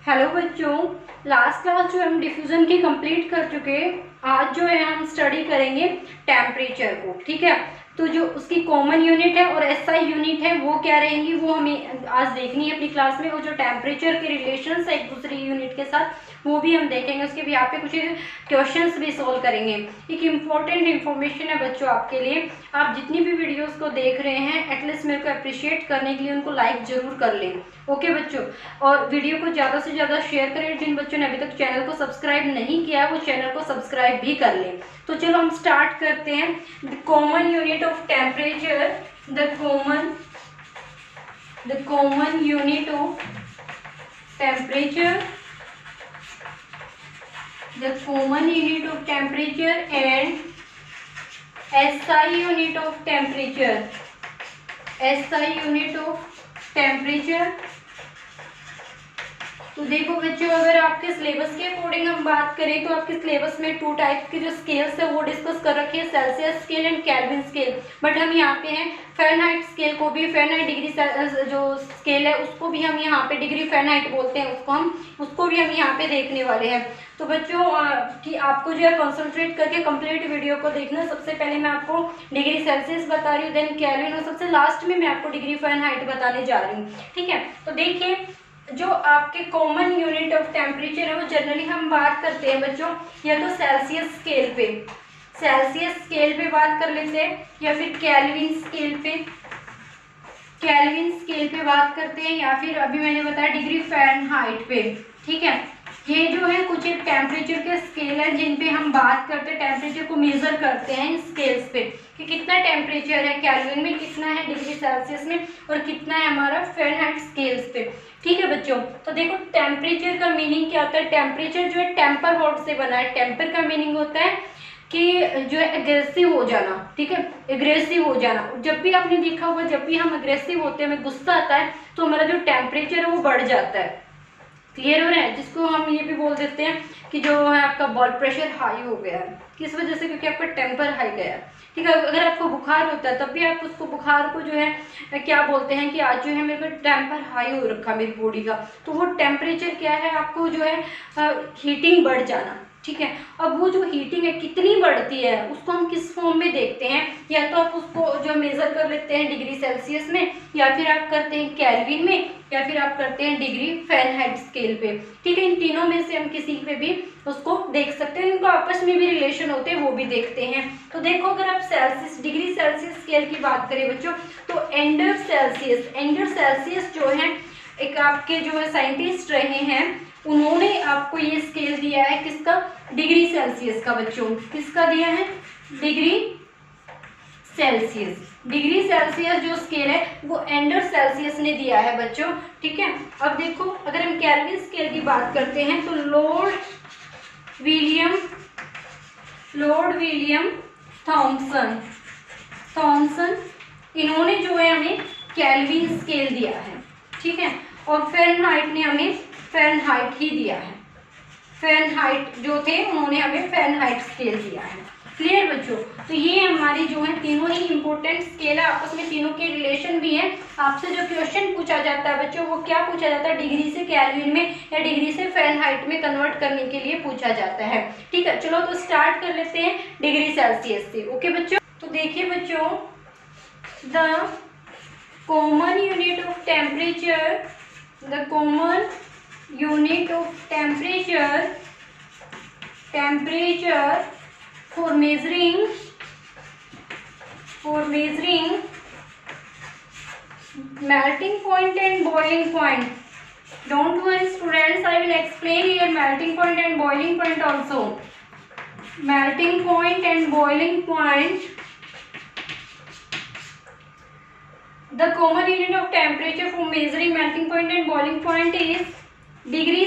Hello बच्चों, last class जो हम डिफ्यूज़न की कंप्लीट कर चुके हैं। आज जो है हम स्टडी करेंगे टेम्परेचर को। ठीक है, तो जो उसकी कॉमन यूनिट है और एसआई यूनिट है वो क्या रहेंगी वो हमें आज देखनी है अपनी क्लास में। और जो टेम्परेचर के रिलेशंस है एक दूसरी यूनिट के साथ वो भी हम देखेंगे। उसके भी यहाँ पे कुछ क्वेश्चंस भी सॉल्व करेंगे। एक इम्पॉर्टेंट इन्फॉर्मेशन है बच्चों आपके लिए। आप जितनी भी वीडियोस को देख रहे हैं एटलीस्ट मेरे को अप्रिशिएट करने के लिए उनको लाइक जरूर कर लें। ओके बच्चों, और वीडियो को ज़्यादा से ज़्यादा शेयर करें। जिन बच्चों ने अभी तक चैनल को सब्सक्राइब नहीं किया है वो चैनल को सब्सक्राइब भी कर लें। तो चलो हम स्टार्ट करते हैं। The common unit of temperature, the common unit of temperature, the common unit of temperature and SI unit of temperature, SI unit of temperature। तो देखो बच्चों, अगर आपके सिलेबस के अकॉर्डिंग हम बात करें तो आपके सिलेबस में 2 टाइप्स के जो स्केल्स है वो डिस्कस कर रखे हैं, Celsius scale and kelvin scale. But हम यहाँ पे हैं फ़ारेनहाइट स्केल को भी, फ़ारेनहाइट डिग्री जो स्केल है उसको भी हम यहाँ पे डिग्री फ़ारेनहाइट बोलते हैं उसको भी हम यहाँ पे देखने वाले हैं। तो बच्चों कि आपको जो है कंसंट्रेट करके कंप्लीट वीडियो को देखना। सबसे पहले मैं आपको डिग्री सेल्सियस बता रही हूँ, देन केल्विन, और सबसे लास्ट में मैं आपको डिग्री फ़ारेनहाइट बताने जा रही हूँ। ठीक है, तो देखिए जो आपके कॉमन यूनिट ऑफ टेम्परेचर है वो जनरली हम बात करते हैं बच्चों या तो सेल्सियस स्केल पे बात कर लेते हैं, या फिर केल्विन स्केल पे बात करते हैं, या फिर अभी मैंने बताया डिग्री फ़ारेनहाइट पे। ठीक है, ये जो है कुछ एक टेम्परेचर के स्केल है जिन पे हम बात करते हैं, टेम्परेचर को मेजर करते हैं इन स्केल्स पे कि कितना टेम्परेचर है केल्विन में, कितना है डिग्री सेल्सियस में, और कितना है हमारा फ़ारेनहाइट स्केल्स पे। ठीक है बच्चों, तो देखो टेम्परेचर का मीनिंग क्या होता है। टेम्परेचर जो है टेम्पर वर्ड से बना है। टेम्पर का मीनिंग होता है कि जो है एग्रेसिव हो जाना। ठीक है, एग्रेसिव हो जाना। जब भी आपने देखा होगा जब भी हम एग्रेसिव होते हैं, हमें गुस्सा आता है तो हमारा जो टेम्परेचर है वो बढ़ जाता है। क्लियर हो रहा है, जिसको हम ये भी बोल देते हैं कि जो है आपका ब्लड प्रेशर हाई हो गया है। किस वजह से? क्योंकि आपका टेम्पर हाई गया है। ठीक है, अगर आपको बुखार होता है तब भी आप उसको बुखार को जो है क्या बोलते हैं कि आज जो है मेरे को टेम्पर हाई हो रखा मेरी बॉडी का, तो वो टेम्परेचर क्या है, आपको जो है हीटिंग बढ़ जाना। ठीक है, अब वो जो हीटिंग है कितनी बढ़ती है उसको हम किस फॉर्म में देखते हैं, या तो आप उसको जो मेज़र कर लेते हैं डिग्री सेल्सियस में, या फिर आप करते हैं केल्विन में, या फिर आप करते हैं डिग्री फ़ारेनहाइट स्केल पे। ठीक है, इन तीनों में से हम किसी पे भी उसको देख सकते हैं। इनको आपस में भी रिलेशन होते हैं वो भी देखते हैं। तो देखो, अगर आप डिग्री सेल्सियस स्केल की बात करें बच्चों तो एंडर सेल्सियस जो है एक आपके जो है साइंटिस्ट रहे हैं, उन्होंने आपको ये स्केल दिया है किसका? डिग्री सेल्सियस का। बच्चों किसका दिया है? डिग्री सेल्सियस जो स्केल है वो एंडर सेल्सियस ने दिया है बच्चों। ठीक है, अब देखो अगर हम केल्विन स्केल की बात करते हैं तो लॉर्ड विलियम थॉमसन इन्होंने जो है हमें केल्विन स्केल दिया है। ठीक है, और फ़ारेनहाइट ने हमें फ़ारेनहाइट ही दिया है। फ़ारेनहाइट जो थे उन्होंने हमें फ़ारेनहाइट स्केल दिया है। क्लियर बच्चों, तो ये हमारी जो है तीनों ही इंपॉर्टेंट स्केल है, आपस में तीनों के रिलेशन भी हैं। आपसे जो क्वेश्चन पूछा जाता है बच्चों वो क्या पूछा जाता है? डिग्री से केल्विन में या डिग्री से फ़ारेनहाइट में कन्वर्ट करने के लिए पूछा जाता है। ठीक है, चलो तो स्टार्ट कर लेते हैं डिग्री सेल्सियस से। ओके बच्चों, तो देखिए बच्चों, the common unit of temperature, the common unit of temperature for measuring melting point and boiling point. Don't worry students, I will explain here melting point and boiling point also. Melting point and boiling point. The common unit of temperature for measuring melting point and boiling point is degree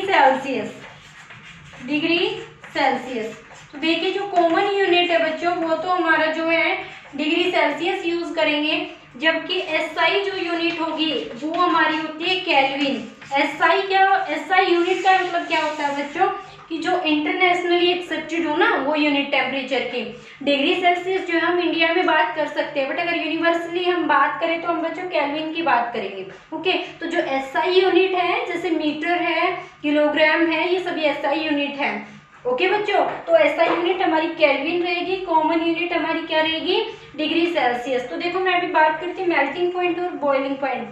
Celsius. तो देखिए जो common unit है बच्चों वो तो हमारा जो है डिग्री सेल्सियस यूज करेंगे, जबकि एसआई जो यूनिट होगी वो हमारी होती है केल्विन। एसआई यूनिट का मतलब क्या होता है बच्चों कि जो इंटरनेशनली एक्सेप्टेड हो ना वो यूनिट टेम्परेचर की। डिग्री सेल्सियस जो हम इंडिया में बात कर सकते हैं, बट अगर यूनिवर्सली हम बात करें तो हम बच्चों केल्विन की बात करेंगे। ओके, तो जो एसआई यूनिट है जैसे मीटर है किलोग्राम है, ये सभी एसआई यूनिट है। ओके बच्चों, तो एसआई यूनिट हमारी केल्विन रहेगी, कॉमन यूनिट हमारी क्या रहेगी, डिग्री सेल्सियस। तो देखो मैं अभी बात करती हूँ मेल्टिंग पॉइंट और बॉइलिंग पॉइंट।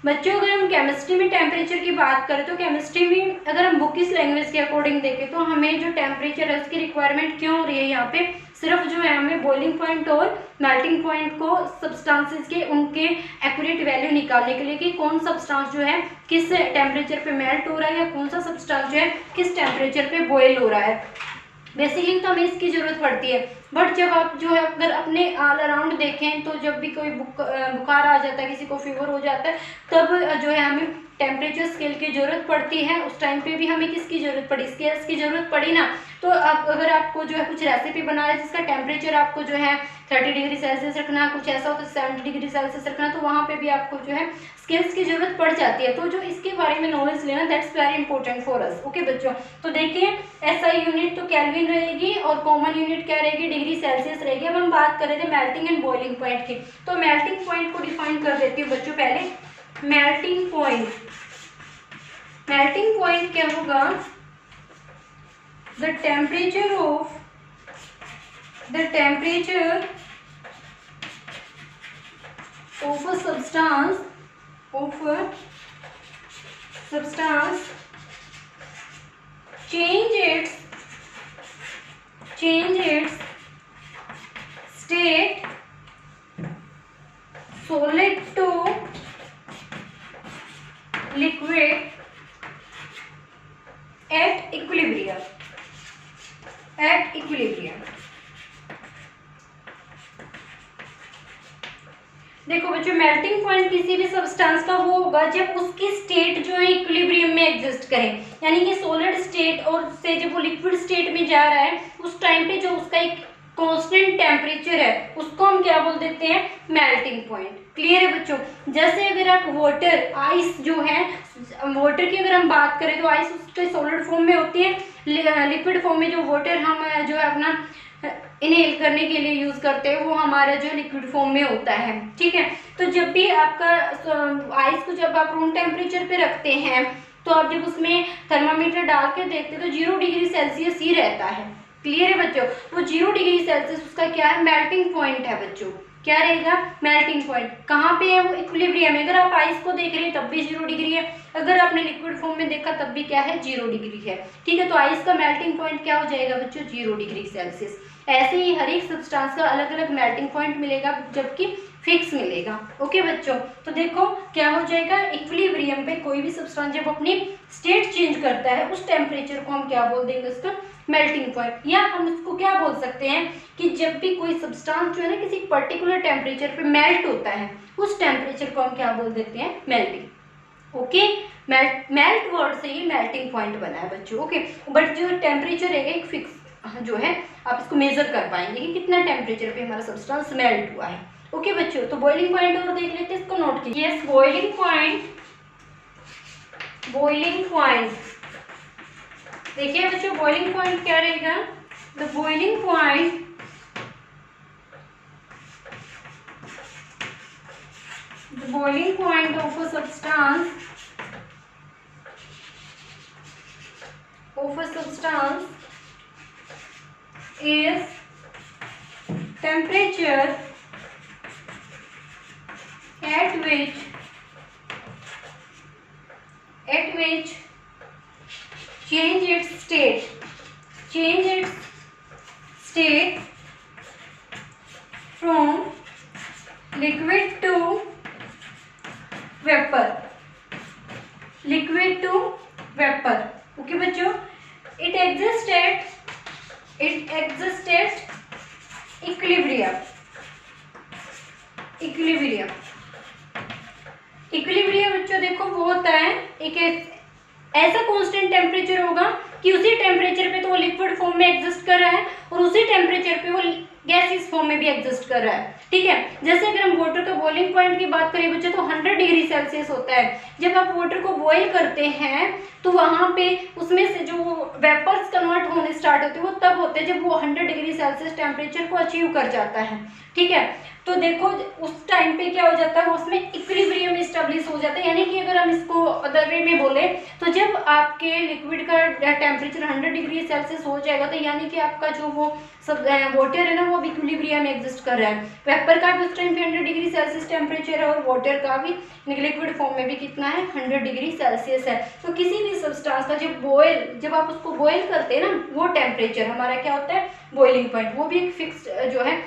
बच्चों अगर हम केमिस्ट्री में टेम्परेचर की बात करें तो केमिस्ट्री में अगर हम बुक इस लैंग्वेज के अकॉर्डिंग देखें तो हमें जो टेम्परेचर है उसकी रिक्वायरमेंट क्यों हो रही है, यहाँ पे सिर्फ जो है हमें बॉइलिंग पॉइंट और मेल्टिंग पॉइंट को सब्सटेंसेस के उनके एक्यूरेट वैल्यू निकालने के लिए कि कौन सब्सटेंस जो है किस टेम्परेचर पे मेल्ट हो रहा है या कौन सा सब्सटेंस जो है किस टेम्परेचर पे बॉयल हो रहा है। बेसिकली तो हमें इसकी ज़रूरत पड़ती है। बट जब आप जो है अगर अपने ऑल अराउंड देखें तो जब भी कोई बुखार आ जाता है, किसी को फीवर हो जाता है, तब जो है हमें टेम्परेचर स्केल की ज़रूरत पड़ती है। उस टाइम पे भी हमें किसकी ज़रूरत पड़ी, स्केल्स की ज़रूरत पड़ी ना। तो आप अगर आपको जो है कुछ रेसिपी बना रहे जिसका टेम्परेचर आपको जो है 30 डिग्री सेल्सियस रखना, कुछ ऐसा हो तो 70 डिग्री सेल्सियस रखना, तो वहाँ पे भी आपको जो है स्केल्स की ज़रूरत पड़ जाती है। तो जो इसके बारे में नॉलेज लेना that's very important for us. Okay बच्चों, तो देखिए एसआई यूनिट तो केल्विन रहेगी और कॉमन यूनिट क्या रहेगी, डिग्री सेल्सियस रहेगी। अब हम बात कर रहे थे मेल्टिंग एंड बॉइलिंग पॉइंट की, तो मेल्टिंग पॉइंट को डिफाइन कर देती हूँ बच्चों। पहले मेल्टिंग पॉइंट, मेल्टिंग पॉइंट क्या होगा, the temperature of a substance change its state solid to liquid at equilibrium। देखो बच्चों मेल्टिंग पॉइंट किसी भी सब्सटेंस का वो होगा जब उसकी स्टेट जो है इक्विलिब्रियम में एग्जिस्ट करे, यानी कि सॉलिड स्टेट और से जब वो लिक्विड स्टेट में जा रहा है उस टाइम पे जो उसका एक कांस्टेंट टेम्परेचर है उसको हम क्या बोल देते हैं, मेल्टिंग पॉइंट। क्लियर है बच्चों। जैसे अगर आप वाटर, आइस जो है, वाटर की अगर हम बात करें तो आइस उसके सॉलिड फॉर्म में होती है, लिक्विड फॉर्म में जो वाटर हम जो है अपना इनहेल करने के लिए यूज करते हैं वो हमारा जो लिक्विड फॉर्म में होता है। ठीक है, तो जब भी आपका आइस को जब आप रूम टेम्परेचर पे रखते हैं तो आप जब उसमें थर्मामीटर डाल के देखते हैं तो 0 डिग्री सेल्सियस ही रहता है। क्लियर है बच्चों, वो 0 डिग्री सेल्सियस उसका क्या है, मेल्टिंग पॉइंट है बच्चों। क्या रहेगा, मेल्टिंग पॉइंट। कहाँ पे है वो, इक्विलिब्रियम में। अगर आप आइस को देख रहे हैं तब भी 0 डिग्री है, अगर आपने लिक्विड फॉर्म में देखा तब भी क्या है, 0 डिग्री है। ठीक है, तो आइस का मेल्टिंग पॉइंट क्या हो जाएगा बच्चों, 0 डिग्री सेल्सियस। ऐसे ही हर एक सब्सटेंस का अलग अलग मेल्टिंग पॉइंट मिलेगा जबकि फिक्स मिलेगा। ओके बच्चों, तो देखो क्या हो जाएगा, इक्विलिब्रियम पे कोई भी सब्सटेंस जब अपनी स्टेट चेंज करता है उस टेम्परेचर को हम क्या बोल देंगे, उसका मेल्टिंग पॉइंट। या हम उसको क्या बोल सकते हैं कि जब भी कोई सब्सटेंस जो है ना किसी पर्टिकुलर टेम्परेचर पे मेल्ट होता है उस टेम्परेचर को हम क्या बोल देते हैं, मेल्टिंग। ओके, मेल्ट वर्ड से ही मेल्टिंग पॉइंट बना है बच्चों। ओके, बट जो टेम्परेचर है एक फिक्स जो है आप इसको मेजर कर पाएंगे कि कितना टेम्परेचर पे हमारा सब्सटेंस मेल्ट हुआ है। ओके बच्चों, तो बॉइलिंग पॉइंट और देख लेते हैं, इसको नोट कीजिए। यस, बॉइलिंग पॉइंट देखिए बच्चों, बॉइलिंग पॉइंट क्या रहेगा, the boiling point of a substance is temperature at which change its state from liquid to vapor। Okay बच्चों, it exists at equilibrium बच्चों देखो वो होता है एक ऐसा कांस्टेंट टेम्परेचर होगा कि उसी टेम्परेचर पे तो वो लिक्विड फॉर्म में एग्जिस्ट कर रहा है और उसी टेम्परेचर पे वो गैसियस फॉर्म में भी एग्जिस्ट कर रहा है। ठीक है, जैसे अगर हम वाटर का बॉइलिंग पॉइंट की बात करें बच्चों तो 100 डिग्री सेल्सियस होता है। जब आप वाटर को बॉईल करते हैं तो वहाँ पे उसमें से जो वेपर्स कन्वर्ट होने स्टार्ट होते हैं वो तब होते हैं जब वो 100 डिग्री सेल्सियस टेम्परेचर को अचीव कर जाता है। ठीक है, तो देखो उस टाइम पे क्या हो जाता है, उसमें इक्विलिब्रियम इस्टेब्लिश हो जाता है। यानी कि अगर हम इसको अदर वे में बोले तो जब आपके लिक्विड का टेम्परेचर 100 डिग्री सेल्सियस हो जाएगा तो यानी कि आपका जो वो सब वाटर है ना वो इक्विलिब्रियम में एग्जिस्ट कर रहा है। वेपर का भी उस टाइम पे 100 डिग्री सेल्सियस टेम्परेचर है और वाटर का भी लिक्विड फॉर्म में भी कितना है, 100 डिग्री सेल्सियस है। तो किसी भी सब्सटेंस का जब आप उसको बॉयल करते हैं ना, वो टेम्परेचर हमारा क्या होता है, बॉइलिंग पॉइंट, वो भी एक फिक्स्ड जो है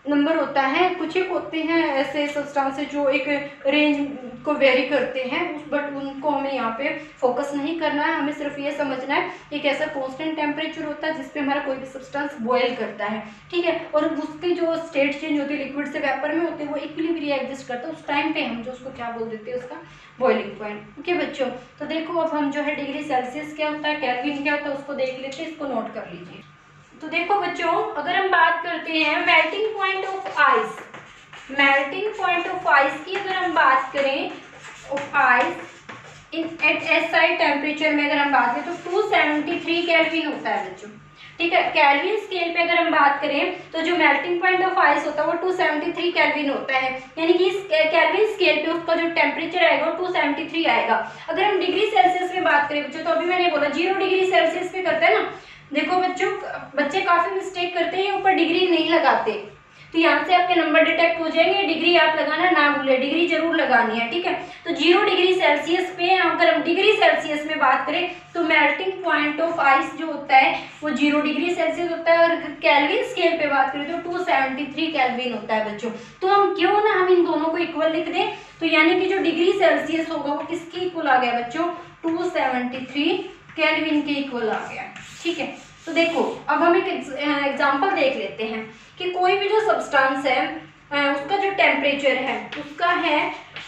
नंबर होता है। कुछ एक होते हैं ऐसे सब्सटेंसेस जो एक रेंज को वेरी करते हैं, बट उनको हमें यहाँ पे फोकस नहीं करना है। हमें सिर्फ ये समझना है एक ऐसा कांस्टेंट टेम्परेचर होता है जिसपे हमारा कोई भी सब्सटेंस बॉयल करता है, ठीक है, और उसकी जो स्टेट चेंज होती है लिक्विड से वेपर में होती है, वो इक्विलिब्रियम एग्जिस्ट करता है। उस टाइम पे हम जो उसको क्या बोल देते हैं, उसका बॉइलिंग पॉइंट। ओके बच्चों, तो देखो अब हम जो है डिग्री सेल्सियस क्या होता है, केल्विन क्या होता है, उसको देख लेते हैं, इसको नोट कर लीजिए। तो देखो बच्चों, अगर हम बात करते हैं melting point of ice, melting point of ice की अगर हम बात करें, of ice in at SI temperature में अगर हम बात करें तो 273 केल्विन होता है बच्चों, ठीक है। केल्विन स्केल पे अगर हम बात करें तो जो मेल्टिंग पॉइंट ऑफ आइस होता है वो 273 केल्विन होता है। यानी कि इस केल्विन स्केल पे उसका जो टेम्परेचर आएगा वो 273 आएगा। अगर हम डिग्री सेल्सियस में बात करें बच्चों, तो अभी मैंने बोला 0 डिग्री सेल्सियस पे करते हैं ना। देखो बच्चों, बच्चे काफी मिस्टेक करते हैं, ऊपर डिग्री नहीं लगाते, तो यहाँ से आपके नंबर डिटेक्ट हो जाएंगे। डिग्री आप लगाना ना भूले, डिग्री जरूर लगानी है, ठीक है। तो 0 डिग्री सेल्सियस पे अगर हम डिग्री सेल्सियस में बात करें तो मेल्टिंग पॉइंट ऑफ आइस जो होता है वो 0 डिग्री सेल्सियस होता है, और केल्विन स्केल पे बात करें तो 273 केल्विन होता है बच्चों। तो हम क्यों ना हम इन दोनों को इक्वल लिख दें, तो यानी कि जो डिग्री सेल्सियस होगा वो किसके इक्वल आ गया बच्चों, 273 केल्विन के इक्वल आ गया, ठीक है। तो देखो अब हम एक एग्जांपल देख लेते हैं कि कोई भी जो सब्सटेंस है उसका जो टेम्परेचर है उसका है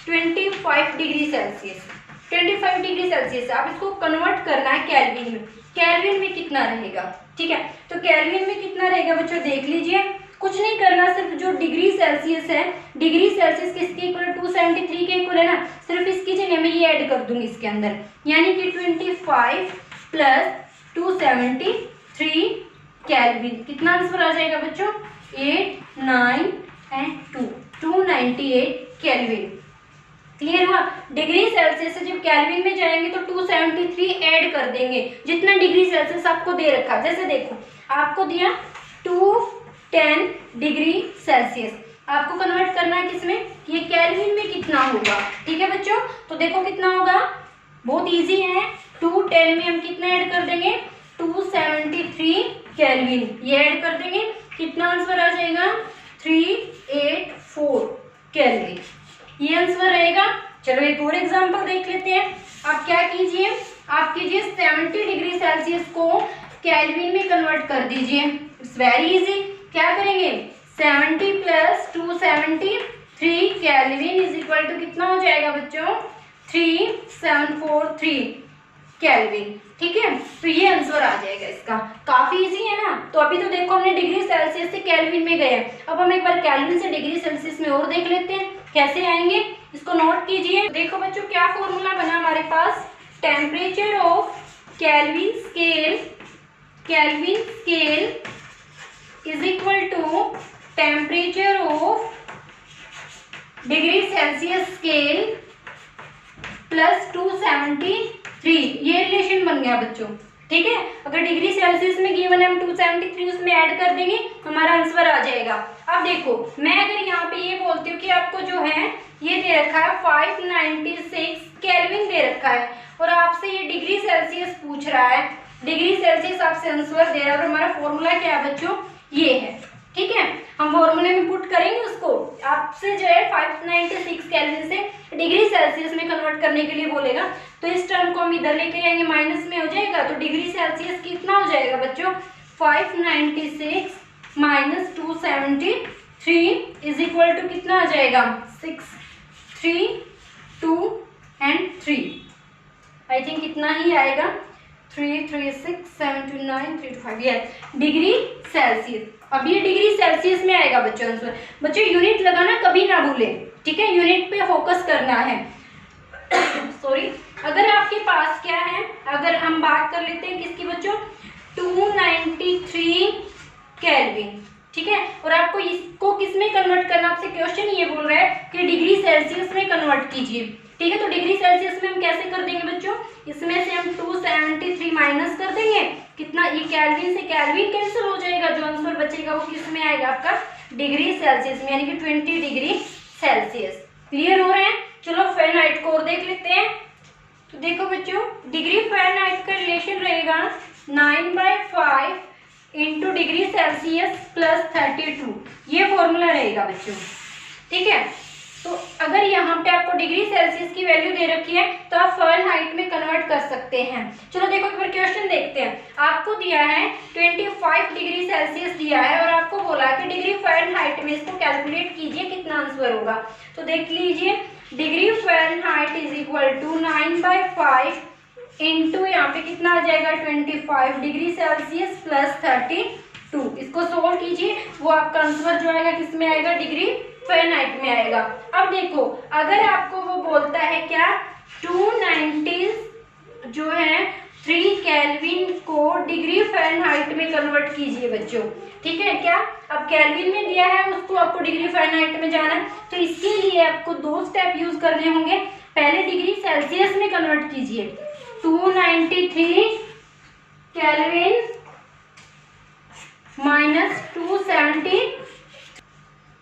25 डिग्री सेल्सियस, 25 डिग्री सेल्सियस। आप इसको कन्वर्ट करना है केल्विन में, केल्विन में कितना रहेगा, ठीक है। तो केल्विन में कितना रहेगा बच्चों, देख लीजिए, कुछ नहीं करना, सिर्फ जो डिग्री सेल्सियस है, डिग्री सेल्सियस किसके इक्वल है, 273 के इक्वल है ना, सिर्फ इसकी जगह मैं ये ऐड कर दूंगी इसके अंदर, यानी कि 25 प्लस 273 केल्विन, कितना आंसर आ जाएगा बच्चों, 8, 9 एंड 2, 298 केल्विन। क्लियर हुआ। डिग्री सेल्सियस से जब केल्विन में जाएंगे तो 273 ऐड कर देंगे, जितना डिग्री सेल्सियस आपको दे रखा। जैसे देखो आपको दिया 210 डिग्री सेल्सियस, आपको कन्वर्ट करना है किसमें, ये केल्विन में कितना होगा, ठीक है बच्चों। तो देखो कितना होगा, बहुत इजी है, 210 में हम कितना ऐड कर देंगे, 273 केल्विन, ये ऐड कर देंगे, कितना आंसर आ जाएगा, 384 केल्विन, ये आंसर रहेगा। चलो एक और एग्जांपल देख लेते हैं। आप क्या कीजिए, आप कीजिए 70 डिग्री सेल्सियस को केल्विन में कन्वर्ट कर दीजिए, इट्स वेरी इजी। क्या करेंगे, 70 plus 273 kelvin is equal to कितना हो जाएगा बच्चों, 3743 केल्विन, ठीक है। तो ये आंसर आ जाएगा इसका, काफी इजी है ना। तो अभी तो देखो हमने डिग्री सेल्सियस से केल्विन में गए, अब हम एक बार केल्विन से डिग्री सेल्सियस में और देख लेते हैं कैसे आएंगे, इसको नोट कीजिए। देखो बच्चों क्या फॉर्मूला बना हमारे पास, temperature of Kelvin scale, Kelvin scale is equal to temperature of degree Celsius scale plus 273, ये रिलेशन बन गया बच्चों, ठीक है। अगर डिग्री सेल्सियस में गिवन है हम 273 उसमें ऐड कर देंगे, हमारा आंसर आ जाएगा। अब देखो मैं अगर यहाँ पे ये बोलती हूँ कि आपको जो है ये दे रखा है 596 केल्विन दे रखा है, और आपसे ये डिग्री सेल्सियस पूछ रहा है, डिग्री सेल्सियस आपसे आंसर दे रहा है, और हमारा फॉर्मूला क्या है बच्चों, ये है, ठीक है। हम फॉर्मूले में पुट करेंगे उसको, आपसे जो है 596 केल्विन से डिग्री सेल्सियस में कन्वर्ट करने के लिए बोलेगा, तो इस टर्म को हम इधर लेके आएंगे, माइनस में हो जाएगा, तो डिग्री सेल्सियस कितना हो जाएगा बच्चों, 596 माइनस 273 इज इक्वल टू कितना आ जाएगा, 6, 3, 2 एंड 3, आई थिंक इतना ही आएगा, 3, 3, 6, 7, 2, 9, 3, 2, 5, ये डिग्री सेल्सियस। अब ये डिग्री सेल्सियस में आएगा बच्चों आंसर। बच्चों यूनिट लगाना कभी ना भूलें, ठीक है, यूनिट पे फोकस करना है। सॉरी, अगर आपके पास क्या है, अगर हम बात कर लेते हैं किसकी बच्चों, 293 केल्विन, ठीक है। और आपको इसको किस में कन्वर्ट करना, आपसे क्वेश्चन ये बोल रहा है कि डिग्री सेल्सियस में कन्वर्ट कीजिए, ठीक है। तो डिग्री सेल्सियस में हम कैसे कर देंगे बच्चों, इसमें से हम 273 माइनस कर देंगे, कितना, ये केल्विन से केल्विन कैंसिल हो जाएगा, जो आंसर बचेगा वो किस में आएगा आपका डिग्री सेल्सियस में, यानी कि 20 डिग्री सेल्सियस। क्लियर हो रहे हैं। चलो फ़ारेनहाइट को और देख लेते हैं। तो देखो बच्चों, डिग्री फ़ारेनहाइट का रिलेशन रहेगा 9/5 इंटू डिग्री सेल्सियस प्लस 32, ये फॉर्मूला रहेगा बच्चों, ठीक है। तो अगर यहाँ पे आपको डिग्री सेल्सियस की वैल्यू दे रखी है तो आप फ़ारेनहाइट में कन्वर्ट कर सकते हैं। चलो देखो एक बार क्वेश्चन देखते हैं। आपको दिया है 25 डिग्री सेल्सियस दिया है और आपको बोला है कि डिग्री फ़ारेनहाइट में इसको कैलकुलेट कीजिए कितना आंसर होगा। तो देख लीजिए, degree Fahrenheit is equal to 9/5 into यहाँ पे कितना आ जाएगा 25 डिग्री सेल्सियस प्लस 32। इसको सोल्व कीजिए, वो आपका आंसर जो आएगा किस में आएगा, डिग्री फ़ारेनहाइट में आएगा। अब देखो, अगर आपको वो बोलता है क्या 290 जो है 3 केल्विन को डिग्री फ़ारेनहाइट में कन्वर्ट कीजिए बच्चों, ठीक है। क्या अब केल्विन में दिया है, उसको आपको डिग्री फ़ारेनहाइट में जाना है, तो इसके लिए आपको 2 स्टेप यूज करने होंगे। पहले डिग्री सेल्सियस में कन्वर्ट कीजिए, 293 केल्विन माइनस 270।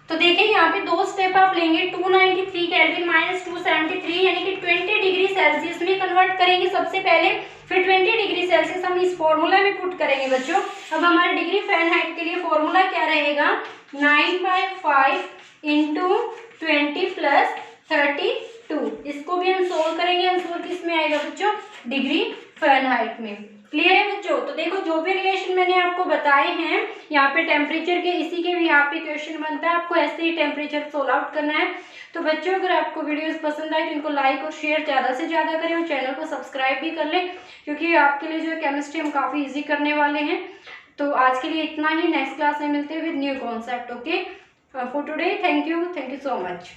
तो देखिए यहाँ पे 2 स्टेप आप लेंगे, 293 केल्विन माइनस 273 यानी कि 20 डिग्री सेल्सियस में कन्वर्ट करेंगे सबसे पहले, फिर 20 डिग्री सेल्सियस हम इस फॉर्मूला में पुट करेंगे बच्चों। अब हमारे डिग्री फ़ारेनहाइट के लिए फॉर्मूला क्या रहेगा, 9/5 इंटू 20 प्लस 32। इसको भी हम सोल्व करेंगे, आंसर किस में आएगा बच्चों, डिग्री फ़ारेनहाइट में। क्लियर है बच्चों। तो देखो जो भी रिलेशन मैंने आपको बताए हैं यहाँ पे टेम्परेचर के, इसी के भी यहाँ पे क्वेश्चन बनता है, आपको ऐसे ही टेम्परेचर सोल्व आउट करना है। तो बच्चों अगर आपको वीडियोस पसंद आए तो इनको लाइक और शेयर ज़्यादा से ज़्यादा करें और चैनल को सब्सक्राइब भी कर लें, क्योंकि आपके लिए जो है केमिस्ट्री हम काफ़ी ईजी करने वाले हैं। तो आज के लिए इतना ही, नेक्स्ट क्लास में मिलते हैं with new concept. Okay, for today thank you so much.